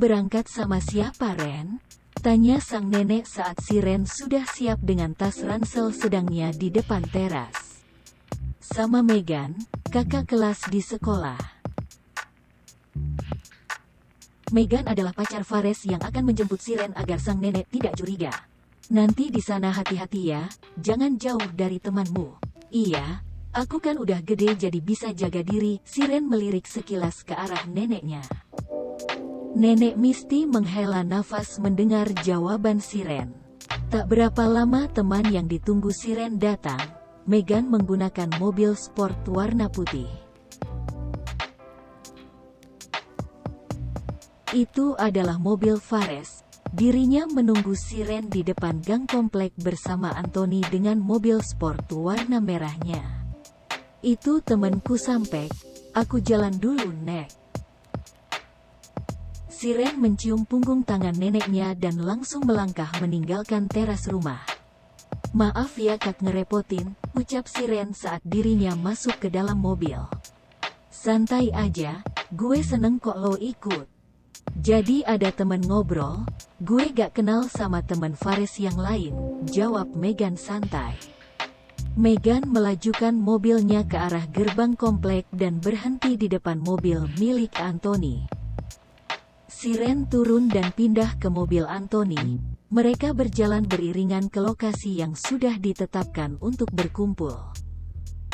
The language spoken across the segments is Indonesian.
berangkat sama siapa, Ren? Tanya sang nenek saat si Ren sudah siap dengan tas ransel sedangnya di depan teras. Sama Megan, kakak kelas di sekolah. Megan adalah pacar Fares yang akan menjemput si Ren agar sang nenek tidak curiga. Nanti di sana hati-hati ya, jangan jauh dari temanmu. Iya, aku kan udah gede jadi bisa jaga diri, si Ren melirik sekilas ke arah neneknya. Nenek Misty menghela nafas mendengar jawaban si Ren. Tak berapa lama teman yang ditunggu si Ren datang. Megan menggunakan mobil sport warna putih. Itu adalah mobil Fares. Dirinya menunggu si Ren di depan gang komplek bersama Anthony dengan mobil sport warna merahnya. Itu temanku sampai, aku jalan dulu nek. Si Ren mencium punggung tangan neneknya dan langsung melangkah meninggalkan teras rumah. Maaf ya kak ngerepotin, ucap si Ren saat dirinya masuk ke dalam mobil. Santai aja, gue seneng kok lo ikut. Jadi ada temen ngobrol, gue gak kenal sama temen Fares yang lain, jawab Megan santai. Megan melajukan mobilnya ke arah gerbang komplek dan berhenti di depan mobil milik Anthony. Si Ren turun dan pindah ke mobil Anthony. Mereka berjalan beriringan ke lokasi yang sudah ditetapkan untuk berkumpul.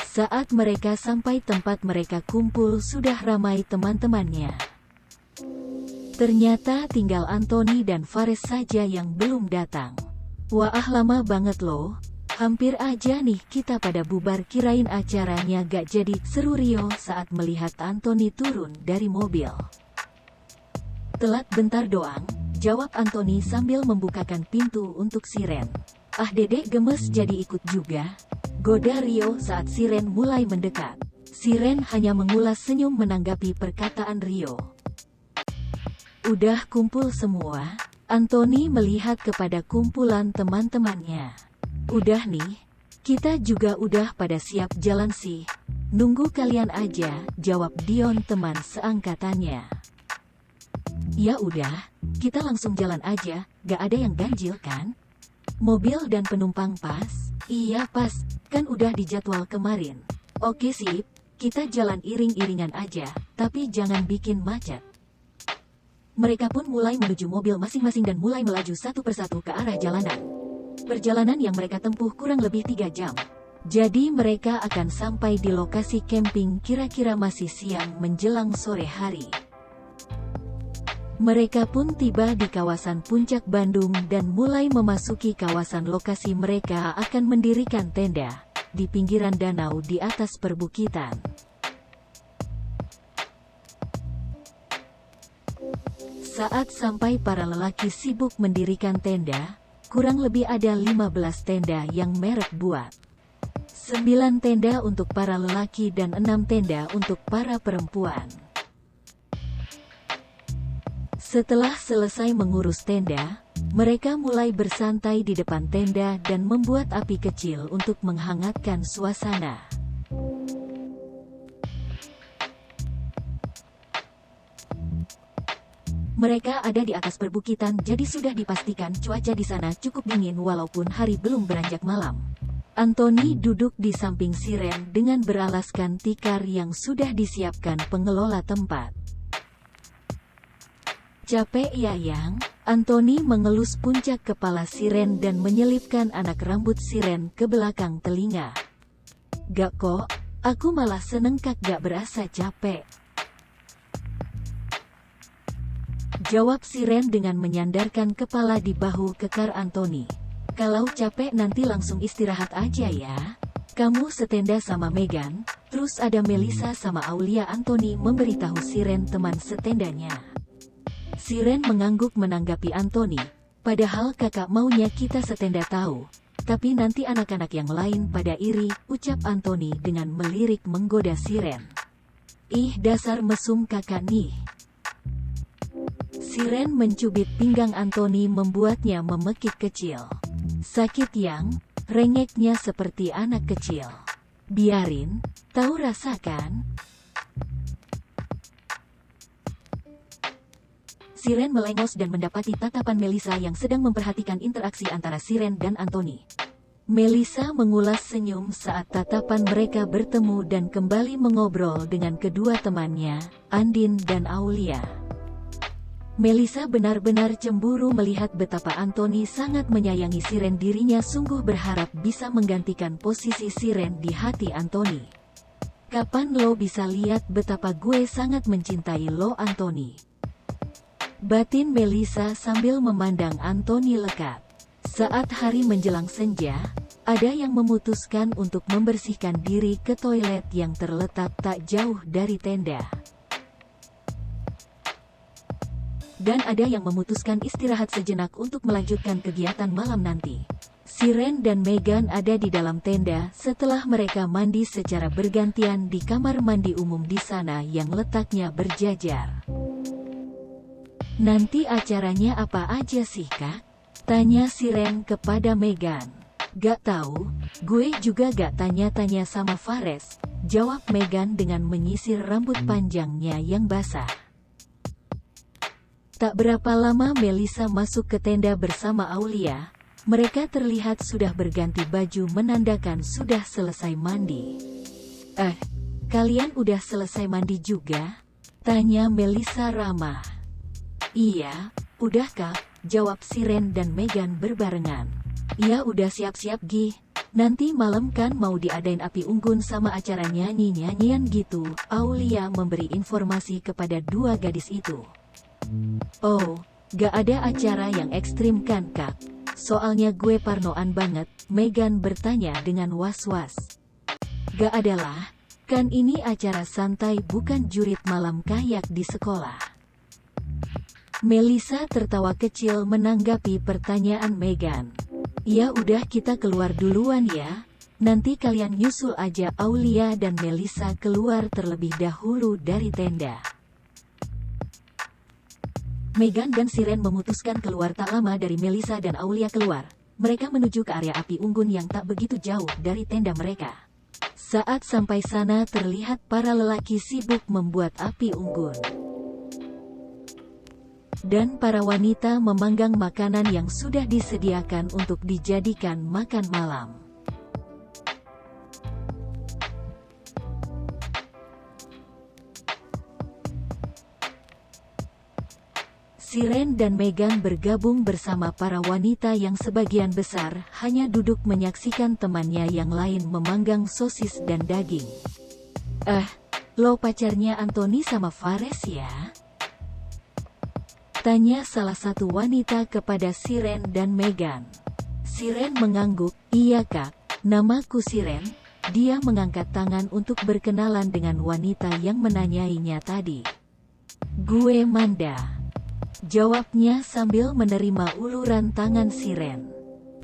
Saat mereka sampai tempat mereka kumpul sudah ramai teman-temannya. Ternyata tinggal Anthony dan Fares saja yang belum datang. Wah lama banget loh. Hampir aja nih kita pada bubar kirain acaranya gak jadi, seru Rio saat melihat Anthony turun dari mobil. Telat bentar doang, jawab Anthony sambil membukakan pintu untuk si Ren. Ah dedek gemes jadi ikut juga. Goda Rio saat si Ren mulai mendekat. Si Ren hanya mengulas senyum menanggapi perkataan Rio. Udah kumpul semua? Anthony melihat kepada kumpulan teman-temannya. Udah nih, kita juga udah pada siap jalan sih. Nunggu kalian aja, jawab Dion teman seangkatannya. Ya udah, kita langsung jalan aja, gak ada yang ganjil kan? Mobil dan penumpang pas? Iya pas, kan udah dijadwal kemarin. Oke sip, kita jalan iring-iringan aja, tapi jangan bikin macet. Mereka pun mulai menuju mobil masing-masing dan mulai melaju satu persatu ke arah jalanan. Perjalanan yang mereka tempuh kurang lebih 3 jam. Jadi mereka akan sampai di lokasi camping kira-kira masih siang menjelang sore hari. Mereka pun tiba di kawasan Puncak Bandung dan mulai memasuki kawasan lokasi mereka akan mendirikan tenda, di pinggiran danau di atas perbukitan. Saat sampai para lelaki sibuk mendirikan tenda, kurang lebih ada 15 tenda yang merek buat. 9 tenda untuk para lelaki dan 6 tenda untuk para perempuan. Setelah selesai mengurus tenda, mereka mulai bersantai di depan tenda dan membuat api kecil untuk menghangatkan suasana. Mereka ada di atas perbukitan jadi sudah dipastikan cuaca di sana cukup dingin walaupun hari belum beranjak malam. Anthony duduk di samping si Ren dengan beralaskan tikar yang sudah disiapkan pengelola tempat. Capek ya yang? Anthony mengelus puncak kepala si Ren dan menyelipkan anak rambut si Ren ke belakang telinga. Gak kok, aku malah seneng kak gak berasa capek. Jawab si Ren dengan menyandarkan kepala di bahu kekar Anthony. Kalau capek nanti langsung istirahat aja ya. Kamu setenda sama Megan, terus ada Melissa sama Aulia. Anthony memberitahu si Ren teman setendanya. Si Ren mengangguk menanggapi Anthony. Padahal kakak maunya kita setenda tahu. Tapi nanti anak-anak yang lain pada iri, ucap Anthony dengan melirik menggoda si Ren. Ih dasar mesum kakak nih. Si Ren mencubit pinggang Anthony membuatnya memekik kecil. Sakit yang, rengeknya seperti anak kecil. Biarin, tahu rasakan. Siren melengos dan mendapati tatapan Melissa yang sedang memperhatikan interaksi antara Siren dan Anthony. Melissa mengulas senyum saat tatapan mereka bertemu dan kembali mengobrol dengan kedua temannya, Andin dan Aulia. Melissa benar-benar cemburu melihat betapa Anthony sangat menyayangi Siren. Dirinya sungguh berharap bisa menggantikan posisi Siren di hati Anthony. Kapan lo bisa lihat betapa gue sangat mencintai lo, Anthony? Batin Melissa sambil memandang Anthony lekat. Saat hari menjelang senja, ada yang memutuskan untuk membersihkan diri ke toilet yang terletak tak jauh dari tenda. Dan ada yang memutuskan istirahat sejenak untuk melanjutkan kegiatan malam nanti. Siren dan Megan ada di dalam tenda setelah mereka mandi secara bergantian di kamar mandi umum di sana yang letaknya berjajar. Nanti acaranya apa aja sih, Kak? Tanya Siren kepada Megan. Gak tahu, gue juga gak tanya-tanya sama Fares, jawab Megan dengan menyisir rambut panjangnya yang basah. Tak berapa lama Melissa masuk ke tenda bersama Aulia. Mereka terlihat sudah berganti baju menandakan sudah selesai mandi. Kalian udah selesai mandi juga? Tanya Melissa ramah. Iya, udah Kak, jawab Siren dan Megan berbarengan. Iya udah siap-siap Gi. Nanti malam kan mau diadain api unggun sama acara nyanyi-nyanyian gitu. Aulia memberi informasi kepada dua gadis itu. Oh, gak ada acara yang ekstrim kan Kak? Soalnya gue parnoan banget, Megan bertanya dengan was-was. Gak adalah, kan ini acara santai bukan jurit malam kayak di sekolah. Melissa tertawa kecil menanggapi pertanyaan Megan. Ya udah kita keluar duluan ya. Nanti kalian nyusul aja. Aulia dan Melissa keluar terlebih dahulu dari tenda. Megan dan Siren memutuskan keluar tak lama dari Melissa dan Aulia keluar. Mereka menuju ke area api unggun yang tak begitu jauh dari tenda mereka. Saat sampai sana terlihat para lelaki sibuk membuat api unggun. Dan para wanita memanggang makanan yang sudah disediakan untuk dijadikan makan malam. Siren dan Megan bergabung bersama para wanita yang sebagian besar hanya duduk menyaksikan temannya yang lain memanggang sosis dan daging. Lo pacarnya Anthony sama Fares ya? Tanya salah satu wanita kepada Siren dan Megan. Siren mengangguk, iya Kak, namaku Siren. Dia mengangkat tangan untuk berkenalan dengan wanita yang menanyainya tadi. Gue Manda, jawabnya sambil menerima uluran tangan Siren.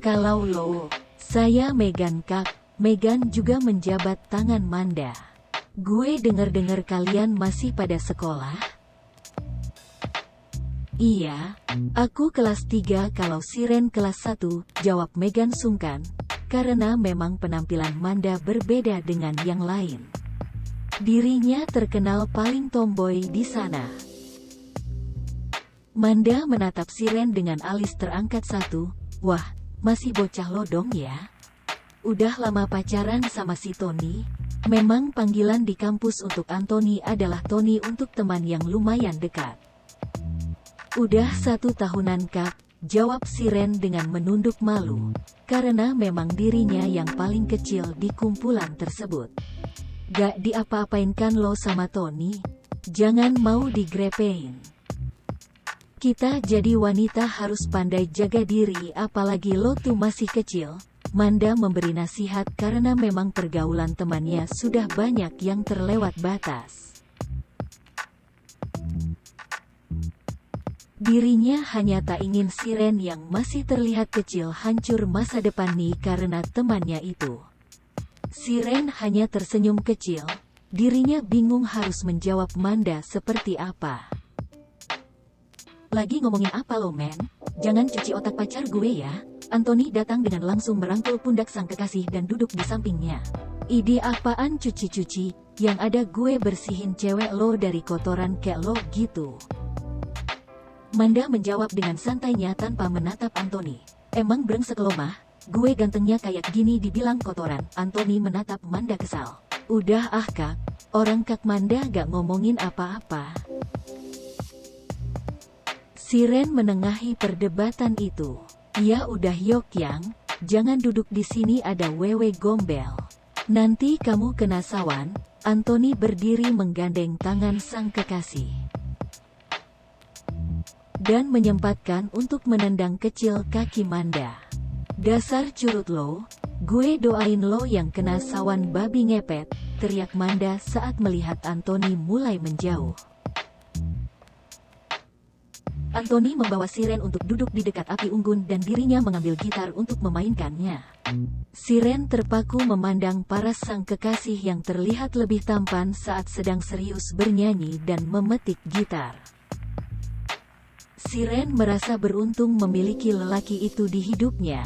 Kalau lo, saya Megan Kak. Megan juga menjabat tangan Manda. Gue dengar-dengar kalian masih pada sekolah? Iya, aku kelas 3 kalau Siren kelas 1, jawab Megan sungkan, karena memang penampilan Manda berbeda dengan yang lain. Dirinya terkenal paling tomboy di sana. Manda menatap Siren dengan alis terangkat satu, wah, masih bocah lo dong ya? Udah lama pacaran sama si Tony? Memang panggilan di kampus untuk Anthony adalah Tony untuk teman yang lumayan dekat. Udah 1 tahunan Kak, jawab Siren dengan menunduk malu, karena memang dirinya yang paling kecil di kumpulan tersebut. Gak diapa-apain kan lo sama Tony? Jangan mau digrepein. Kita jadi wanita harus pandai jaga diri apalagi lo tuh masih kecil. Manda memberi nasihat karena memang pergaulan temannya sudah banyak yang terlewat batas. Dirinya hanya tak ingin Siren yang masih terlihat kecil hancur masa depan nih karena temannya itu. Siren hanya tersenyum kecil, dirinya bingung harus menjawab Manda seperti apa. Lagi ngomongin apa lo men? Jangan cuci otak pacar gue ya. Anthony datang dengan langsung merangkul pundak sang kekasih dan duduk di sampingnya. Ide apaan cuci-cuci, yang ada gue bersihin cewek lo dari kotoran kayak lo gitu. Manda menjawab dengan santainya tanpa menatap Anthony. Emang brengsek lo mah, gue gantengnya kayak gini dibilang kotoran. Anthony menatap Manda kesal. Udah ah kak, orang kak Manda gak ngomongin apa-apa. Siren menengahi perdebatan itu. Ya udah Yok Yang, jangan duduk di sini ada wewe gombel. Nanti kamu kena sawan. Anthony berdiri menggandeng tangan sang kekasih dan menyempatkan untuk menendang kecil kaki Manda. Dasar curut lo, gue doain lo yang kena sawan babi ngepet, teriak Manda saat melihat Anthony mulai menjauh. Anthony membawa Siren untuk duduk di dekat api unggun dan dirinya mengambil gitar untuk memainkannya. Siren terpaku memandang paras sang kekasih yang terlihat lebih tampan saat sedang serius bernyanyi dan memetik gitar. Siren merasa beruntung memiliki lelaki itu di hidupnya,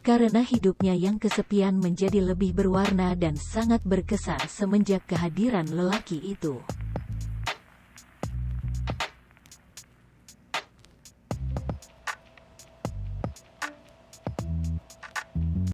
karena hidupnya yang kesepian menjadi lebih berwarna dan sangat berkesan semenjak kehadiran lelaki itu.